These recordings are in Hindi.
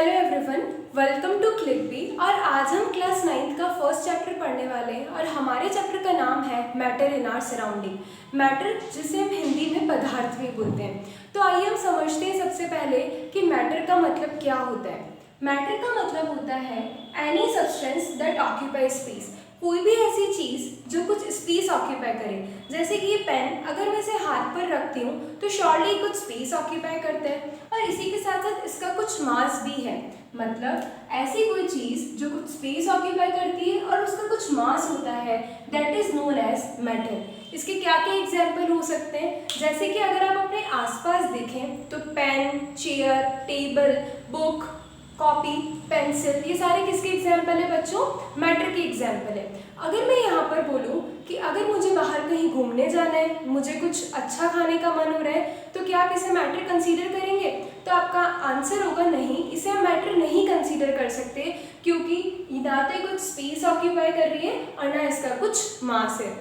Hello everyone, welcome to ClickB. और आज हम क्लास 9th का फर्स्ट चैप्टर पढ़ने वाले हैं और हमारे चैप्टर का नाम है matter in our surrounding. Matter जिसे हम हिंदी में पदार्थ भी बोलते हैं। तो आइए हम समझते हैं सबसे पहले कि मैटर का मतलब क्या होता है। मैटर का मतलब होता है any substance that occupy space, कोई भी ऐसी चीज़ जो कुछ स्पेस ऑक्यूपाई करे। जैसे कि ये पेन, अगर मैं इसे हाथ पर रखती हूँ तो श्योरली कुछ स्पेस ऑक्यूपाई करता है और इसी के साथ साथ इसका कुछ मास भी है। मतलब ऐसी कोई चीज़ जो कुछ स्पेस ऑक्यूपाई करती है और उसका कुछ मास होता है, that is known as matter. इसके क्या क्या एग्जाम्पल हो सकते हैं, जैसे कि अगर आप अपने आसपास देखें तो pen, chair, table, book, copy, pencil, ये सारे किसके एग्जाम्पल है बच्चों? मैटर के एग्जाम्पल है। अगर मैं यहाँ पर बोलूँ कि अगर मुझे बाहर कहीं घूमने जाना है, मुझे कुछ अच्छा खाने का मन हो रहा है, तो क्या आप इसे मैटर कंसीडर करेंगे? तो आपका आंसर होगा नहीं, इसे हम मैटर नहीं कंसीडर कर सकते, क्योंकि ना तो कुछ स्पेस ऑक्यूपाई कर रही है और ना इसका कुछ मास है।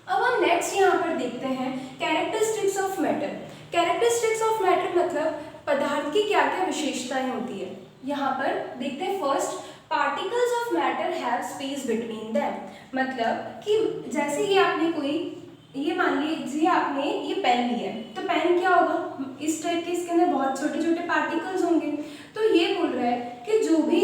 अब हम नेक्स्ट यहाँ पर देखते हैं characteristics of matter. Characteristics of matter मतलब पदार्थ की क्या क्या विशेषताएं होती है। यहाँ पर देखते हैं first, particles of matter have space between them. मतलब कि जैसे ये आपने ये मान लीजिए आपने ये पेन लिया है, तो पेन क्या होगा, इस टाइप के इसके अंदर बहुत छोटे छोटे पार्टिकल्स होंगे। तो ये बोल रहा है कि जो भी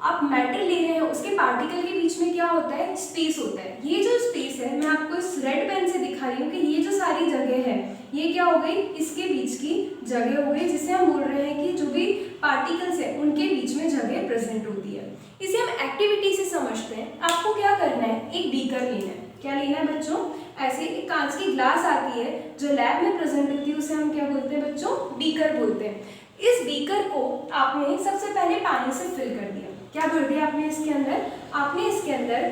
आप मैटर ले रहे हैं उसके पार्टिकल के बीच में क्या होता है, स्पेस होता है। ये जो स्पेस है, मैं आपको इस रेड पेन से दिखा रही हूँ कि ये जो सारी जगह है, ये क्या हो गई, इसके बीच की जगह हो गई, जिसे हम बोल रहे हैं कि जो भी पार्टिकल्स है उनके बीच में जगह प्रेजेंट होती है। इसे हम एक्टिविटी से समझते हैं। आपको क्या करना है, एक बीकर लेना है। क्या लेना है बच्चों? ऐसे एक कांच की ग्लास आती है जो लैब में प्रेजेंट होती है, उसे हम क्या बोलते हैं बच्चों? बीकर बोलते हैं। इस बीकर को आपने सबसे पहले पानी से फिल कर दिया। क्या भर दिया आपने इसके अंदर? आपने इसके अंदर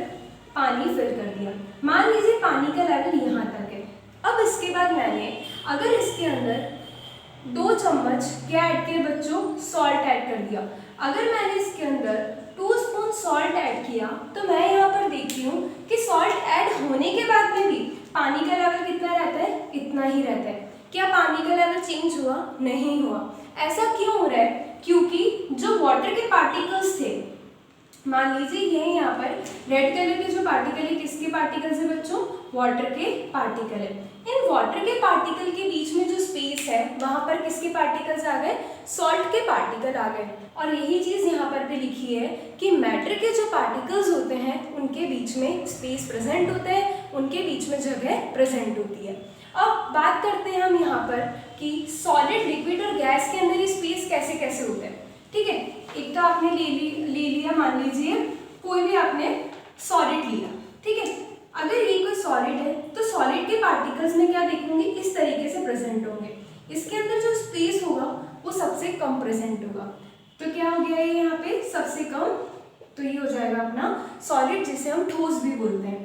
पानी फिल कर दिया। मान लीजिए पानी का लेवल यहाँ तक है। अब इसके बाद मैंने अगर इसके अंदर 2 चम्मच क्या ऐड किए बच्चों? सॉल्ट ऐड कर दिया। अगर मैंने इसके अंदर 2 स्पून सॉल्ट ऐड किया तो मैं यहाँ पर देखती हूँ कि सॉल्ट ऐड होने के बाद में भी पानी का लेवल कितना रहता है? इतना ही रहता है। क्या पानी का लेवल चेंज हुआ? नहीं हुआ। ऐसा क्यों हो रहा है? क्योंकि जो वाटर के पार्टिकल्स थे, मान लीजिए ये यहाँ पर रेड कलर के जो पार्टिकल है, किसके पार्टिकल्स है बच्चों? वाटर के पार्टिकल है। इन वाटर के पार्टिकल के बीच में जो स्पेस है, वहां पर किसके पार्टिकल्स आ गए? सॉल्ट के पार्टिकल आ गए। और यही चीज यहाँ पर भी लिखी है कि मैटर के जो पार्टिकल्स होते हैं उनके बीच में स्पेस प्रेजेंट होता है, उनके बीच में जगह प्रेजेंट होती है। अब बात करते हैं हम यहाँ पर कि सॉलिड, लिक्विड और गैस के अंदर ये स्पेस कैसे कैसे होता है। ठीक है, एक तो आपने ले लिया, मान लीजिए कोई भी आपने सॉलिड लिया। ठीक है, अगर ये कोई सॉलिड है तो सॉलिड के पार्टिकल्स में क्या देखेंगे, इस तरीके से प्रेजेंट होंगे। इसके अंदर जो स्पेस होगा वो सबसे कम प्रेजेंट होगा। तो क्या हो गया ये यहाँ पे? सबसे कम। तो ये हो जाएगा अपना सॉलिड, जिसे हम ठोस भी बोलते हैं।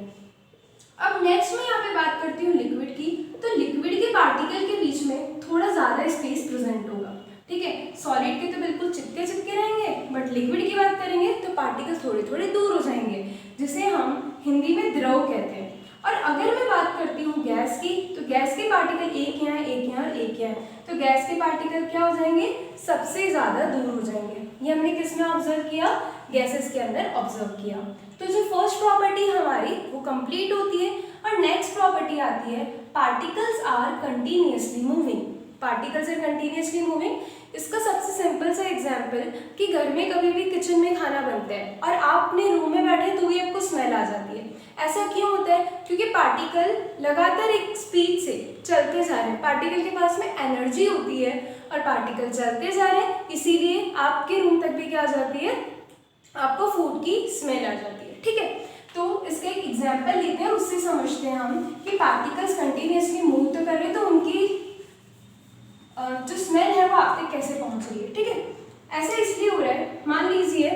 अब नेक्स्ट मैं यहाँ पे बात करती हूँ लिक्विड की। तो लिक्विड के पार्टिकल के बीच में थोड़ा ज्यादा स्पेस प्रेजेंट होगा। ठीक है, सॉलिड के तो बिल्कुल चिपके चिपके रहेंगे, बट लिक्विड की बात करेंगे तो पार्टिकल थोड़े थोड़े दूर हो जाएंगे, जिसे हम हिंदी में द्रव कहते हैं। और अगर मैं बात करती हूँ गैस की, तो गैस के पार्टिकल एक यहाँ, एक यहाँ और एक यहाँ, तो गैस के पार्टिकल क्या हो जाएंगे? सबसे ज्यादा दूर हो जाएंगे। ये हमने किसमें ऑब्जर्व किया? गैसेस के अंदर ऑब्जर्व किया। तो जो फर्स्ट प्रॉपर्टी हमारी वो कंप्लीट होती है। और नेक्स्ट प्रॉपर्टी आती है particles are continuously moving. Particles are continuously moving. इसका सबसे सिंपल सा एग्जांपल कि घर में कभी भी किचन में खाना बनता है और आप अपने रूम में बैठे तो भी आपको स्मेल आ जाती है। ऐसा क्यों होता है? क्योंकि पार्टिकल लगातार एक स्पीड से चलते जा रहे हैं। पार्टिकल के पास में एनर्जी होती है और पार्टिकल चलते जा रहे हैं, इसीलिए आपके रूम तक भी क्या आ जाती है? आपको फूड की स्मेल आ जाती है। ठीक है, तो इसका एक एग्जाम्पल लेते हैं, उससे समझते हैं हम कि पार्टिकल्स कंटिन्यूअसली मूव तो कर रहे हैं, तो उनकी जो स्मेल है वो आप तक कैसे पहुंच रही है। ठीक है, ऐसा इसलिए हो रहा है, मान लीजिए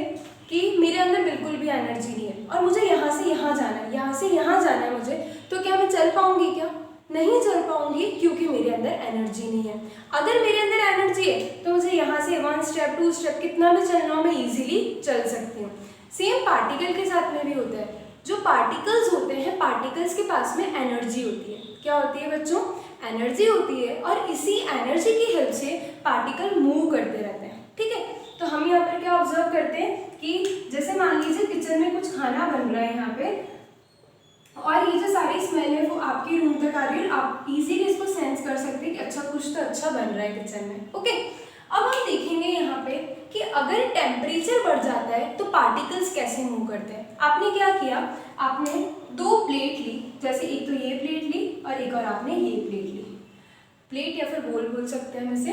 कि मेरे अंदर बिल्कुल भी एनर्जी नहीं है और मुझे यहाँ से यहाँ जाना है, यहाँ से यहाँ जाना है मुझे, तो क्या मैं चल पाऊंगी? क्या नहीं चल पाऊंगी, क्योंकि मेरे अंदर एनर्जी नहीं है। अगर मेरे अंदर एनर्जी है तो मुझे यहाँ से 1 स्टेप 2 स्टेप कितना भी चलना हो, मैं इजीली चल सकती हूँ। सेम पार्टिकल के साथ में भी होता है। जो पार्टिकल्स होते हैं, पार्टिकल्स के पास में एनर्जी होती है। क्या होती है बच्चों? एनर्जी होती है, और इसी एनर्जी की हेल्प से पार्टिकल मूव करते रहते हैं। ठीक है, तो हम यहाँ पर करते हैं कि जैसे मान लीजिए किचन में कुछ खाना बन रहा है यहाँ पे, और ये जो सारी स्मेल है वो आपके रूम तक आ रही है और आप इजीली इसको सेंस कर सकते हैं कि अच्छा कुछ तो अच्छा बन रहा है किचन में। ओके, अब हम देखेंगे यहाँ पे कि अगर टेम्परेचर बढ़ जाता है तो पार्टिकल्स कैसे मूव करते हैं। आपने क्या किया, आपने दो प्लेट ली, जैसे एक तो ये प्लेट ली और एक और आपने ये प्लेट ली, प्लेट या फिर बोल बोल सकते हैं वैसे।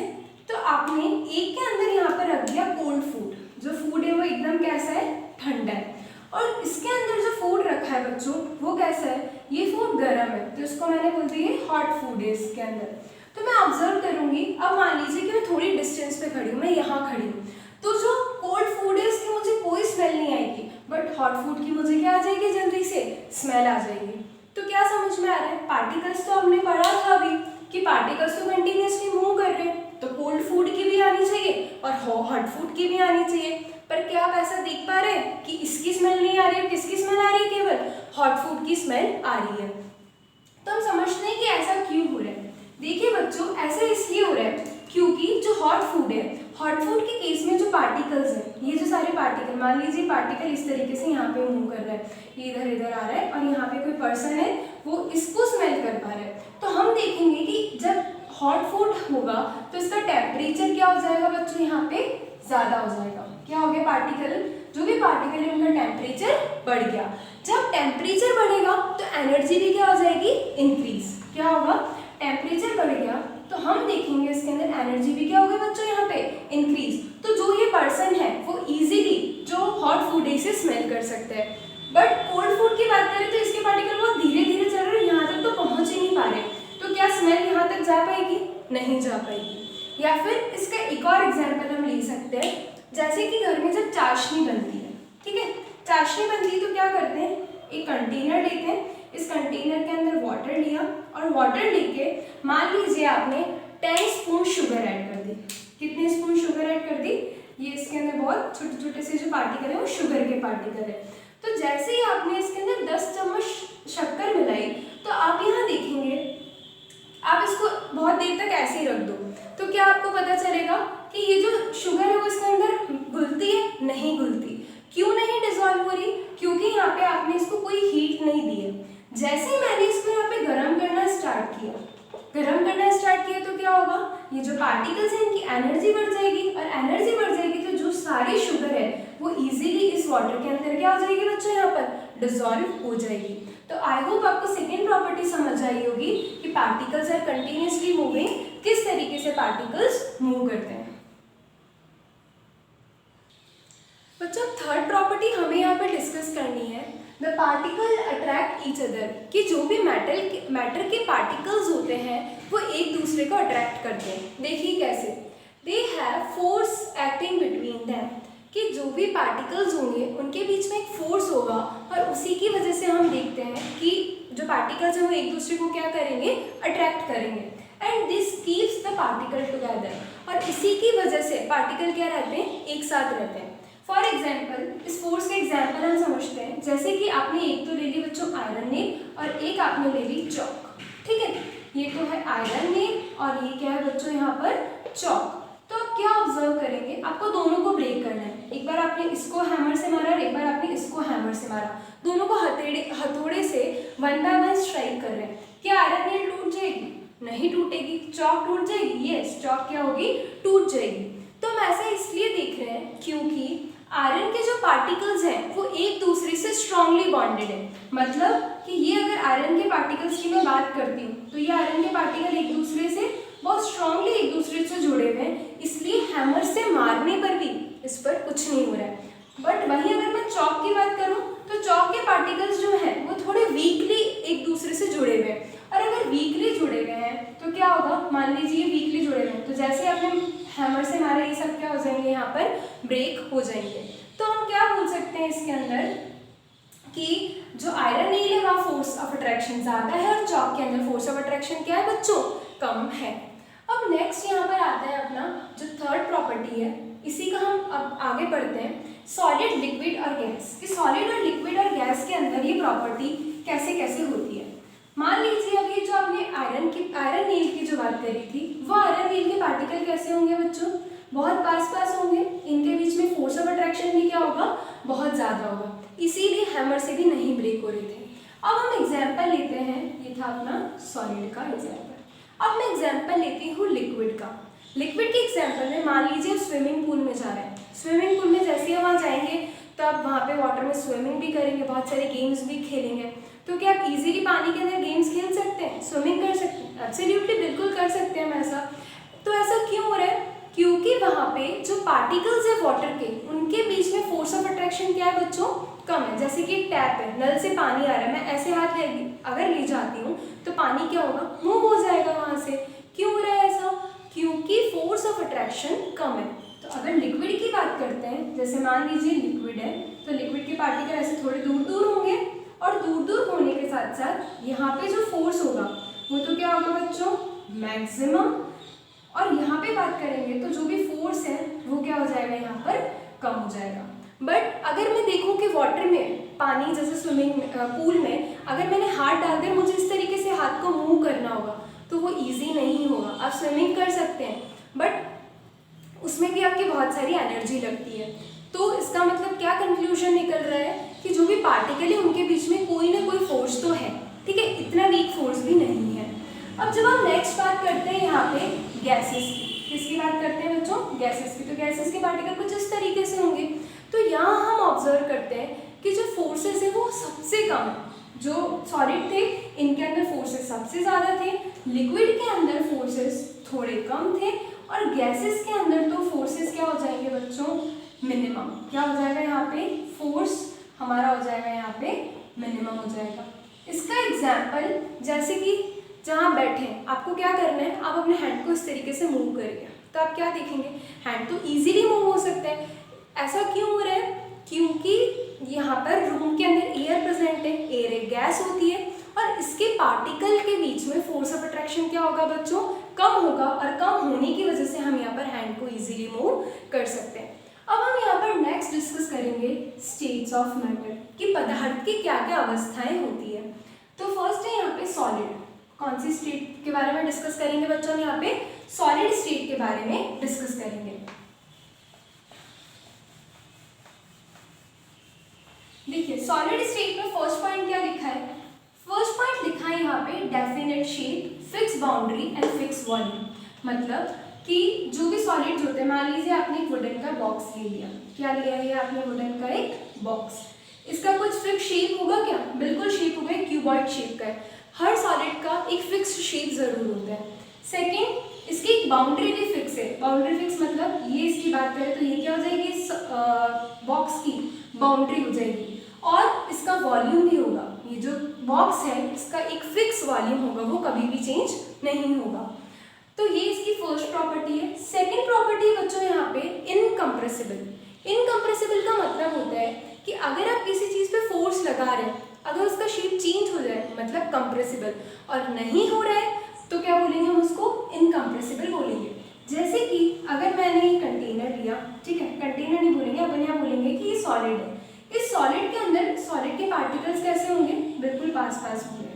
तो आपने एक के अंदर यहाँ पर रख दिया कोल्ड फूड, जो फूड है वो एकदम कैसा है, ठंडा है, और इसके अंदर जो फूड रखा है बच्चों वो कैसा है, ये फूड गर्म है, तो इसको मैंने बोल दिया हॉट फूड है इसके अंदर। तो मैं ऑब्जर्व करूंगी, अब मान लीजिए कि मैं थोड़ी डिस्टेंस पे खड़ी हूँ, मैं यहाँ खड़ी हूँ, तो जो कोल्ड फूड है इसकी मुझे कोई स्मेल नहीं आएगी, बट हॉट फूड की मुझे क्या आ जाएगी, जल्दी से स्मेल आ जाएगी। तो क्या समझ में आ रहा है, पार्टिकल्स तो हमने पढ़ा था अभी कि पार्टिकल्स तो कंटिन्यूसली मूव कर रहे हैं, तो कोल्ड फूड की भी आनी चाहिए और हॉट फूड की भी आनी चाहिए। पर क्या आप ऐसा देख पा रहे हैं कि इसकी स्मेल नहीं आ रही है, किसकी स्मेल आ रही है, केवल हॉट फूड की स्मेल आ रही है। तो हम समझते हैं कि ऐसा क्यों हो रहा है। देखिए बच्चों, ऐसा इसलिए हो रहा है क्योंकि जो हॉट फूड है, हॉट फूड के केस में जो पार्टिकल्स हैं, ये जो सारे पार्टिकल, मान लीजिए पार्टिकल इस तरीके से यहाँ पे मूव कर रहा है, ये इधर इधर आ रहा है और यहाँ पे कोई पर्सन है वो इसको स्मेल कर पा रहा है। तो हम देखेंगे कि जब हॉट फूड होगा तो इसका टेम्परेचर क्या हो जाएगा बच्चों, यहाँ पे ज़्यादा हो जाएगा। क्या हो गया, पार्टिकल, जो भी पार्टिकल है उनका टेम्परेचर बढ़ गया। जब टेम्परेचर बढ़ेगा तो एनर्जी भी क्या हो जाएगी, इंक्रीज। क्या होगा, टेम्परेचर बढ़ गया तो हम देखेंगे इसके अंदर एनर्जी भी क्या होगी बच्चों, यहाँ पे इंक्रीज। तो जो ये पर्सन है वो इजीली जो हॉट फूड है इसे स्मेल कर सकते हैं। बट कोल्ड फूड की बात करें तो इसके पार्टिकल बहुत धीरे धीरे चल रहे हैं, यहाँ तक तो पहुँच ही नहीं पा रहे, तो क्या स्मेल यहाँ तक जा पाएगी, नहीं जा पाएगी। या फिर इसका एक और एग्जाम्पल हम ले सकते हैं, जैसे कि घर में जब चाशनी बनती है, ठीक है, चाशनी बनती है तो क्या करते हैं, एक कंटेनर लेते हैं, इस कंटेनर के अंदर वाटर लिया और वाटर लेके मान लीजिए आपने 10 स्पून शुगर ऐड कर दी। कितने स्पून शुगर ऐड कर दी, ये इसके अंदर बहुत छोटे छोटे से जो पार्टिकल है वो शुगर के पार्टिकल है। तो जैसे ही आपने इसके अंदर 10 चम्मच शक्कर मिलाई तो आप यहाँ देखेंगे, आप इसको बहुत देर तक ऐसे ही रख दो तो क्या आपको पता चलेगा कि ये जो शुगर है वो इसके अंदर घुलती है, नहीं घुलती। क्यों नहीं डिजॉल्व हो रही, क्योंकि यहाँ पे आपने इसको कोई हीट नहीं दी है। जैसे ही मैंने इसको यहाँ पे गर्म करना स्टार्ट किया तो क्या होगा, ये जो पार्टिकल्स हैं इनकी एनर्जी बढ़ जाएगी, और एनर्जी बढ़ जाएगी तो जो सारी शुगर है वो इजीली इस वाटर के अंदर क्या हो जाएगी बच्चों, यहाँ पर डिजॉल्व हो जाएगी। तो आई होप आपको सेकेंड प्रॉपर्टी समझ आई होगी कि पार्टिकल्स आर कंटिन्यूसली मूविंग, किस तरीके से पार्टिकल्स मूव करते हैं। बच्चों थर्ड प्रॉपर्टी हमें यहाँ पर डिस्कस करनी है, the particle attract each other, कि जो भी मैटर के पार्टिकल्स होते हैं वो एक दूसरे को अट्रैक्ट करते हैं। देखिए कैसे, they have force acting between them, कि जो भी पार्टिकल्स होंगे उनके बीच में एक फोर्स होगा और उसी की वजह से हम देखते हैं कि जो पार्टिकल्स हैं वो एक दूसरे को क्या करेंगे, अट्रैक्ट करेंगे, and this keeps the particle together, और इसी की वजह से पार्टिकल क्या रहते हैं, एक साथ रहते हैं। फॉर एग्जाम्पल, इस फोर्स का एग्जाम्पल हम समझते हैं, जैसे कि आपने एक तो ले ली बच्चों आयरन नेल और एक आपने ले ली चौक, ठीक है, ये तो है आयरन नेल और ये क्या है बच्चों यहाँ पर चौक। तो आप क्या ऑब्जर्व करेंगे, आपको दोनों को ब्रेक करना है। एक बार आपने इसको हैमर से मारा और एक बार आपने इसको हैमर से मारा, दोनों को हथौड़े से 1 बाय 1 स्ट्राइक कर रहे हैं। क्या आयरन नेल टूट जाएगी, नहीं टूटेगी। चौक टूट जाएगी, यस, चौक क्या होगी, टूट जाएगी। तो हम ऐसा इसलिए देख रहे हैं क्योंकि आयरन के जो पार्टिकल्स हैं वो एक दूसरे से स्ट्रांगली बॉन्डेड है। मतलब कि ये अगर आयरन के पार्टिकल्स की मैं बात करती हूँ तो ये आयरन के पार्टिकल एक दूसरे से बहुत स्ट्रांगली एक दूसरे से जुड़े हुए हैं, इसलिए हैमर से मारने पर भी इस पर कुछ नहीं हो रहा है। बट वहीं अगर मैं चौक की बात करूँ तो चौक के पार्टिकल्स जो हैं वो थोड़े वीकली एक दूसरे से जुड़े हुए हैं, और अगर वीकली जुड़े हुए हैं तो क्या होगा, मान लीजिए वीकली जुड़े हुए हैं तो जैसे आपने हैमर से मारा ये सब क्या हो जाएंगे, यहाँ पर ब्रेक हो जाएंगे। तो हम क्या बोल सकते हैं इसके अंदर कि जो आयरन नेल है वहाँ फोर्स ऑफ अट्रैक्शन ज़्यादा है और चौक के अंदर फोर्स ऑफ अट्रैक्शन क्या है बच्चों, कम है। अब नेक्स्ट यहाँ पर आता है अपना जो थर्ड प्रॉपर्टी है, इसी का हम अब आगे पढ़ते हैं, सॉलिड, लिक्विड और गैस। कि सॉलिड और लिक्विड और गैस के अंदर ये प्रॉपर्टी कैसे कैसे होती है। मान लीजिए अभी जो आपने आयरन नेल की जो बात करी थी, वो आयरन नेल के पार्टिकल कैसे होंगे बच्चों, बहुत पास पास होंगे, इनके बीच में फोर्स ऑफ अट्रैक्शन अट्रैक्शन भी क्या होगा, बहुत ज़्यादा होगा, इसीलिए हैमर से भी नहीं ब्रेक हो रहे थे। अब हम एग्जाम्पल लेते हैं, ये था अपना सॉलिड का एग्जाम्पल। अब मैं एग्जाम्पल लेती हूँ लिक्विड का। लिक्विड के एग्जाम्पल में मान लीजिए स्विमिंग पूल में जा रहे हैं। स्विमिंग पूल में जैसे ही वहाँ जाएंगे तो आप वहाँ पे वाटर में स्विमिंग भी करेंगे, बहुत सारे गेम्स भी खेलेंगे। तो क्या आप इजीली पानी के अंदर गेम्स खेल सकते हैं, स्विमिंग कर सकते हैं? एब्सोल्युटली बिल्कुल कर सकते हैं हम ऐसा। तो ऐसा क्यों हो रहा है? क्योंकि वहाँ पे जो पार्टिकल्स है वाटर के, उनके बीच में फोर्स ऑफ अट्रैक्शन क्या है बच्चों, कम है। जैसे कि टैप है, नल से पानी आ रहा है, मैं ऐसे हाथ अगर ले जाती हूँ तो पानी क्या होगा, मूव हो जाएगा वहाँ से। क्यों हो रहा है ऐसा? क्योंकि फोर्स ऑफ अट्रैक्शन कम है। तो अगर लिक्विड की बात करते हैं, जैसे मान लीजिए लिक्विड है, तो लिक्विड के पार्टिकल ऐसे थोड़े दूर दूर होंगे, और दूर दूर होने के साथ साथ यहाँ पे जो फोर्स होगा वो तो क्या होगा बच्चों, मैक्सिमम। और यहाँ पे बात करेंगे तो जो भी फोर्स है वो क्या हो जाएगा, यहाँ पर कम हो जाएगा। बट अगर मैं देखूँ कि वाटर में, पानी जैसे स्विमिंग पूल में अगर मैंने हाथ डाल दिया, मुझे इस तरीके से हाथ को मूव करना होगा तो वो ईजी नहीं होगा। आप स्विमिंग कर सकते हैं बट उसमें भी आपकी बहुत सारी एनर्जी लगती है। तो इसका मतलब क्या कंक्लूजन निकल रहा है कि जो भी पार्टिकल है उनके बीच में कोई ना कोई फोर्स तो है, ठीक है, इतना वीक फोर्स भी नहीं है। अब जब हम नेक्स्ट बात करते हैं यहाँ पे गैसेस की, किसकी बात करते हैं बच्चों, गैसेस की। तो गैसेस के पार्टिकल कुछ इस तरीके से होंगे। तो यहाँ हम ऑब्जर्व करते हैं कि जो फोर्सेस है वो सबसे कम है। जो सॉलिड थे इनके अंदर फोर्सेस सबसे ज़्यादा थे, लिक्विड के अंदर फोर्सेस थोड़े कम थे, और गैसेस के अंदर तो फोर्सेस क्या हो जाएंगे बच्चों, मिनिमम। क्या हो जाएगा यहाँ पे, फोर्स हमारा हो जाएगा यहाँ पे मिनिमम हो जाएगा। इसका एग्जाम्पल जैसे कि जहाँ बैठे हैं, आपको क्या करना है, आप अपने हैंड को इस तरीके से मूव करिए, तो आप क्या देखेंगे, हैंड तो इजीली मूव हो सकता है। ऐसा क्यों हो रहा है? क्योंकि यहाँ पर रूम के अंदर एयर प्रेजेंट है, एयर एक गैस होती है, और इसके पार्टिकल के बीच में फोर्स ऑफ अट्रैक्शन क्या होगा बच्चों, कम होगा, और कम होने की वजह से हम यहाँ पर हैंड को इजीली मूव कर सकते हैं। अब हम यहाँ पर नेक्स्ट डिस्कस करेंगे स्टेट्स ऑफ मैटर, कि पदार्थ की क्या क्या अवस्थाएं होती है। तो फर्स्ट है यहाँ पे सॉलिड। कौन सी स्टेट के बारे में डिस्कस करेंगे बच्चों, यहाँ पे सॉलिड स्टेट के बारे में डिस्कस करेंगे। देखिए सॉलिड स्टेट में फर्स्ट पॉइंट क्या लिखा है, फर्स्ट पॉइंट लिखा है यहाँ पे definite shape, fix boundary and fix volume. मतलब कि जो भी सॉलिड्स होते हैं, मान लीजिए आपने एक वुडन का बॉक्स ले लिया, क्या लिया है आपने, वुडन का एक बॉक्स, इसका कुछ फिक्स शेप होगा क्या, बिल्कुल शेप होगा, क्यूबॉइड शेप का है। हर सॉलिड का एक फिक्स शेप जरूर होता है। सेकेंड, इसकी एक बाउंड्री भी फिक्स है। बाउंड्री फिक्स मतलब ये इसकी बात करें तो ये क्या हो जाएगी, बॉक्स की बाउंड्री हो जाएगी, और इसका वॉल्यूम भी होगा। ये जो बॉक्स है इसका एक फिक्स वॉल्यूम होगा, वो कभी भी चेंज नहीं होगा। तो ये इसकी फर्स्ट प्रॉपर्टी है। सेकंड प्रॉपर्टी बच्चों यहाँ पे इनकम्प्रेसिबल। इनकम्प्रेसिबल का मतलब होता है कि अगर आप किसी चीज़ पे फोर्स लगा रहे हैं, अगर उसका शेप चेंज हो जाए मतलब कंप्रेसिबल, और नहीं हो रहा है तो क्या बोलेंगे हम उसको, इनकम्प्रेसिबल बोलेंगे। जैसे कि अगर मैंने एक कंटेनर लिया, ठीक है, कंटेनर नहीं बोलेंगे, अपन यहाँ बोलेंगे कि ये सॉलिड है। इस सॉलिड के अंदर सॉलिड के पार्टिकल्स कैसे होंगे, बिल्कुल पास पास होंगे।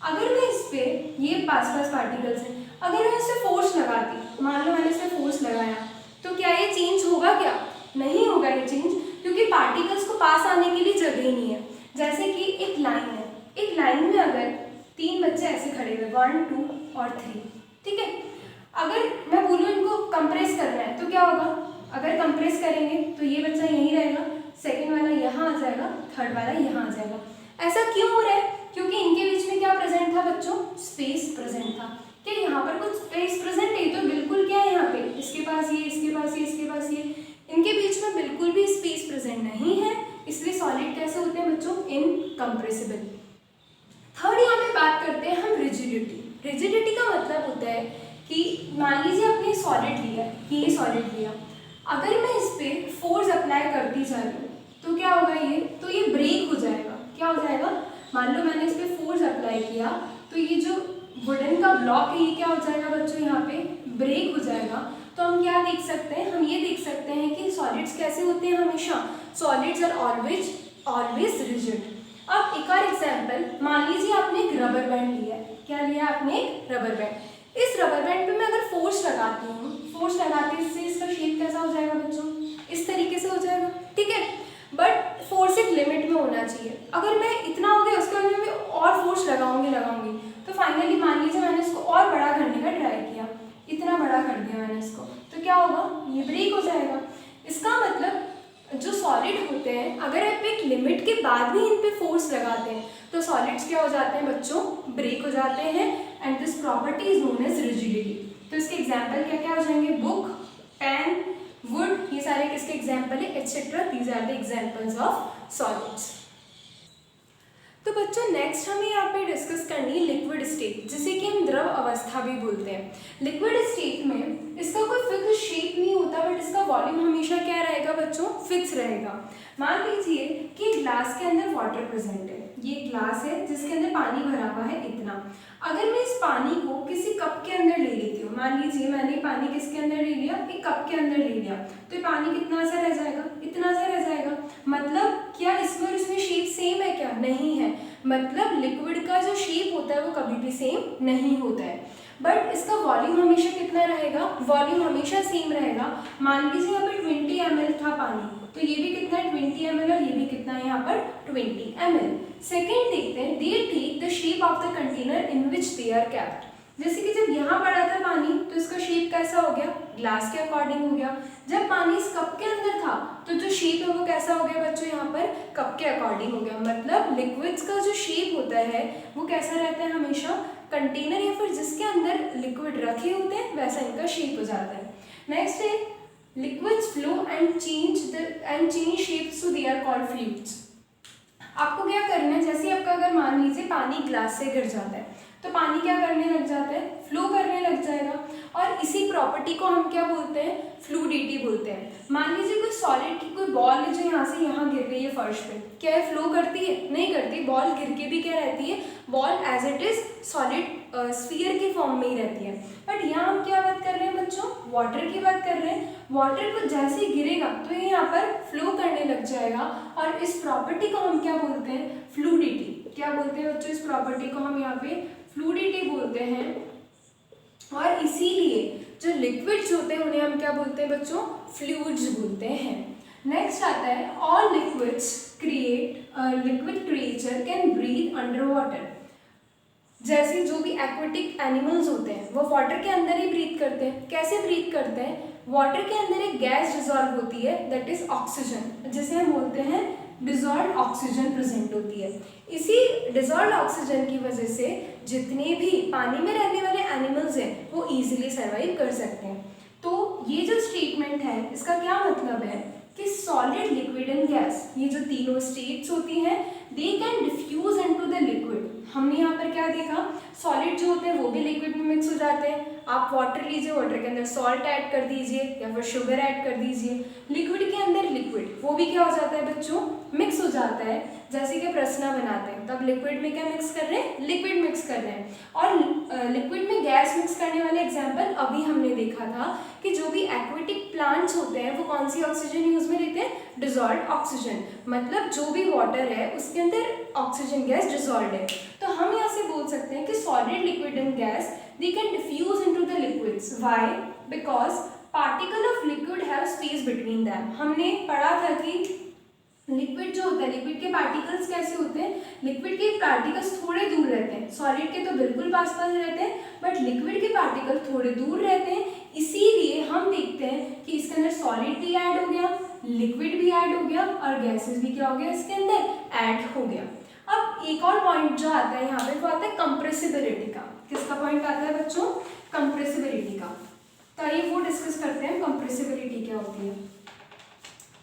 अगर मैं इस पे, ये पास पास पार्टिकल्स हैं, अगर मैं इससे फोर्स लगाती, मान लो मैंने इससे फोर्स लगाया, तो क्या ये चेंज होगा, क्या नहीं होगा ये चेंज, क्योंकि पार्टिकल्स को पास आने के लिए जगह ही नहीं है। जैसे कि एक लाइन है, एक लाइन में अगर तीन बच्चे ऐसे खड़े हुए, 1 2 और 3, ठीक है, अगर मैं बोलूँ इनको कंप्रेस करना है तो क्या होगा, अगर कंप्रेस करेंगे तो ये बच्चा यहीं रहेगा, सेकेंड वाला यहाँ आ जाएगा, थर्ड वाला यहाँ आ जाएगा। ऐसा क्यों हो रहा है, क्योंकि इनके बीच में क्या प्रेजेंट था बच्चों, स्पेस प्रेजेंट था। क्या यहाँ पर कुछ स्पेस प्रेजेंट है, तो बिल्कुल क्या है यहाँ पे, इसके पास ये, इसके पास ये, इसके पास ये, इनके बीच में बिल्कुल भी स्पेस प्रेजेंट नहीं है, इसलिए सॉलिड कैसे होते हैं बच्चों, इनकम्प्रेसिबल। थर्ड यहाँ पे बात करते हैं हम रिजिडिटी। रिजिडिटी का मतलब होता है कि मान लीजिए आपने सॉलिड लिया, ये सॉलिड लिया, अगर मैं इस पे फोर्स अप्लाई करती जा रही हूँ तो क्या होगा, ये तो ये ब्रेक हो जाएगा। क्या हो जाएगा, मान लो मैंने इस पे फोर्स अप्लाई किया तो ये जो वुडन का ब्लॉक है ये क्या हो जाएगा बच्चों, यहाँ पे ब्रेक हो जाएगा। तो हम क्या देख सकते हैं, हम ये देख सकते हैं कि सॉलिड्स कैसे होते हैं, हमेशा सॉलिड्स आर ऑलवेज रिजिड। अब एक और एग्जाम्पल, मान लीजिए आपने एक रबर बैंड लिया है, क्या लिया आपने, एक रबर बैंड। इस रबर बैंड पे मैं अगर फोर्स लगाती हूँ, फोर्स लगाते से इसका शेप कैसा हो जाएगा बच्चों, इस तरीके से हो जाएगा, ये ब्रेक हो जाएगा। इसका मतलब जो सॉलिड होते हैं अगर आप एक लिमिट के बाद भी इन पे फोर्स लगाते हैं तो सॉलिड्स क्या हो जाते हैं बच्चों, ब्रेक हो जाते हैं। And this property is known as rigidity. तो इसके एग्जाम्पल क्या क्या हो जाएंगे, बुक, पेन, वुड, ये सारे किसके एग्जाम्पल है, etcetera. These are the examples of solids. तो बच्चों नेक्स्ट हमें यहाँ पे डिस्कस करनी है लिक्विड स्टेट, जिसे कि हम द्रव अवस्था भी बोलते हैं। लिक्विड स्टेट में इसका कोई फिक्स शेप नहीं होता, बट इसका वॉल्यूम हमेशा क्या रहेगा बच्चों, फिक्स रहेगा। मान लीजिए कि ग्लास के अंदर वाटर प्रेजेंट है, ये ग्लास है जिसके अंदर पानी भरा हुआ है इतना। अगर मैं इस पानी को किसी कप के अंदर ले लेती हूँ, मान लीजिए मैंने पानी किसके अंदर ले लिया, एक कप के अंदर ले लिया, तो ये पानी कितना सा रह जाएगा, इतना सा रह जाएगा। मतलब क्या इसमें और इसमें शेप सेम है क्या, नहीं है। मतलब लिक्विड का जो शेप होता है वो कभी भी सेम नहीं होता है, बट इसका वॉल्यूम हमेशा कितना रहेगा, वॉल्यूम हमेशा सेम रहेगा। मान लीजिए यहाँ पर 20 ml था पानी, तो ये भी कितना है 20 ml, और ये भी कितना है यहाँ पर 20 ml। सेकेंड देखते हैं, they take the shape of the container in which they are kept. जैसे कि जब यहाँ पड़ा था पानी तो इसका शेप कैसा हो गया, ग्लास के अकॉर्डिंग हो गया। जब पानी इस कप के अंदर था तो जो शेप है वो कैसा हो गया बच्चों, यहाँ पर कप के अकॉर्डिंग हो गया। मतलब लिक्विड्स का जो शेप होता है वो कैसा रहता है, हमेशा कंटेनर या फिर जिसके अंदर लिक्विड रखे होते हैं वैसा इनका शेप हो जाता है। नेक्स्ट है liquids flow and change shapes, so they are called fluids. आपको क्या करना है, जैसे आपका अगर मान लीजिए पानी ग्लास से गिर जाता है तो पानी क्या करने लग जाता है, फ्लो करने लग जाएगा। और इसी प्रॉपर्टी को हम क्या बोलते हैं, फ्लूइडिटी बोलते हैं। मान लीजिए कोई सॉलिड की कोई बॉल है जो यहाँ से यहाँ गिर गई है फर्श पे, क्या है फ्लो करती है, नहीं करती। बॉल गिर के भी क्या रहती है, ball as it is solid sphere के फॉर्म में ही रहती है। बट यहाँ हम क्या बात कर रहे हैं बच्चों, वाटर की बात कर रहे हैं। वाटर को जैसे ही गिरेगा तो ये यहाँ पर फ्लो करने लग जाएगा, और इस प्रॉपर्टी को हम क्या बोलते हैं, फ्लूइडिटी। क्या बोलते हैं बच्चों, इस प्रॉपर्टी को हम यहाँ पे फ्लूइडिटी बोलते हैं। और इसीलिए जो लिक्विड्स होते हैं उन्हें हम क्या बोलते हैं बच्चों, फ्लूइड्स बोलते हैं। नेक्स्ट आता है, all liquids create liquid creature can breathe under water. जैसे जो भी एक्वेटिक एनिमल्स होते हैं वो वाटर के अंदर ही ब्रीथ करते हैं। कैसे ब्रीथ करते हैं, वाटर के अंदर एक गैस डिजॉल्व होती है, दैट इज ऑक्सीजन, जिसे हम बोलते हैं डिजॉल्व ऑक्सीजन प्रेजेंट होती है। इसी डिजॉल्व ऑक्सीजन की वजह से जितने भी पानी में रहने वाले एनिमल्स हैं वो इजीली सर्वाइव कर सकते हैं। तो ये जो स्टेटमेंट है इसका क्या मतलब है कि सॉलिड, लिक्विड एंड गैस, ये जो तीनों स्टेट्स होती हैं, they can diffuse into the liquid. हमने यहाँ पर क्या देखा, सॉलिड जो होते हैं वो भी लिक्विड में मिक्स हो जाते हैं। आप वाटर लीजिए, वाटर के अंदर सॉल्ट ऐड कर दीजिए या फिर शुगर ऐड कर दीजिए, लिक्विड के अंदर लिक्विड वो भी क्या हो जाता है बच्चों, मिक्स हो जाता है। जैसे कि प्रश्न बनाते हैं तब लिक्विड में क्या मिक्स कर रहे हैं, लिक्विड मिक्स कर रहे हैं। और लिक्विड में गैस मिक्स करने वाले एग्जाम्पल अभी हमने देखा था कि जो भी एक्वेटिक प्लांट्स होते हैं वो कौन सी ऑक्सीजन यूज में लेते हैं, डिजॉल्व ऑक्सीजन। मतलब जो भी वाटर है उसके अंदर ऑक्सीजन गैस डिजॉल्व है। तो हम यहाँ से बोल सकते हैं कि solid, liquid and gas they can diffuse into the liquids. Why, because particle of liquid have space between them. हमने पढ़ा था कि लिक्विड जो होता है, लिक्विड के पार्टिकल्स कैसे होते हैं, लिक्विड के पार्टिकल्स थोड़े दूर रहते हैं, सॉलिड के तो बिल्कुल पास पास रहते हैं, बट लिक्विड के पार्टिकल थोड़े दूर रहते हैं। इसीलिए हम देखते हैं कि इसके अंदर सॉलिड भी ऐड हो गया, लिक्विड भी ऐड हो गया और गैसेस भी क्या हो गया इसके अंदर ऐड हो गया। अब एक और पॉइंट जो आता है यहाँ पे वो आता है कंप्रेसिबिलिटी का। किसका पॉइंट आता है बच्चों, कंप्रेसिबिलिटी का। तो आइए वो डिस्कस करते हैं, कंप्रेसिबिलिटी क्या होती है।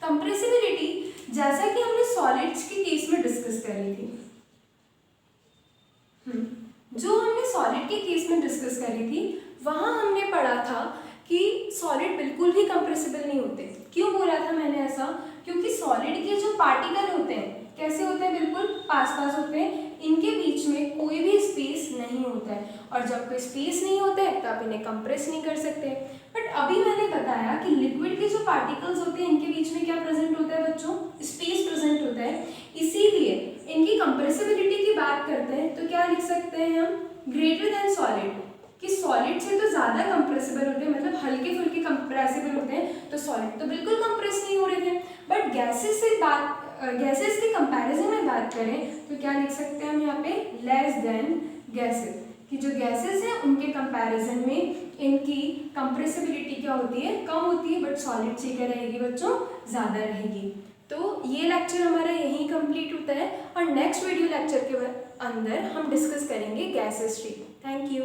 कंप्रेसिबिलिटी जैसा कि हमने सॉलिड्स के केस में डिस्कस करी थी, जो हमने सॉलिड के केस में डिस्कस करी थी वहां हमने पढ़ा था कि सॉलिड बिल्कुल भी कंप्रेसिबल नहीं होते। क्यों बोला था मैंने ऐसा, क्योंकि सॉलिड के जो पार्टिकल होते हैं कैसे होते हैं, बिल्कुल पास पास होते हैं, इनके बीच में कोई भी स्पेस नहीं होता है। और जब कोई स्पेस नहीं होता है तब इन्हें कंप्रेस नहीं कर सकते। बट अभी मैंने बताया कि लिक्विड के जो पार्टिकल्स होते हैं इनके बीच में क्या प्रेजेंट होता है बच्चों, स्पेस प्रेजेंट होता है। इसीलिए इनकी कंप्रेसिबिलिटी की बात करते हैं तो क्या लिख सकते हैं हम, ग्रेटर देन सॉलिड, कि सॉलिड से तो ज़्यादा कंप्रेसिबल होते हैं, मतलब हल्के फुल्के कंप्रेसिबल होते हैं। तो सॉलिड तो बिल्कुल कंप्रेस नहीं हो रहे थे, बट गैसेस के कंपैरिजन में बात करें तो क्या लिख सकते हैं हम यहाँ पे, लेस देन गैसेस। कि जो गैसेस हैं उनके कंपैरिजन में इनकी कंप्रेसिबिलिटी क्या होती है, कम होती है, बट सॉलिड से क्या रहेगी बच्चों, ज़्यादा रहेगी। तो ये लेक्चर हमारा यहीं कंप्लीट होता है और नेक्स्ट वीडियो लेक्चर के अंदर हम डिस्कस करेंगे गैस हिस्ट्री। Thank you.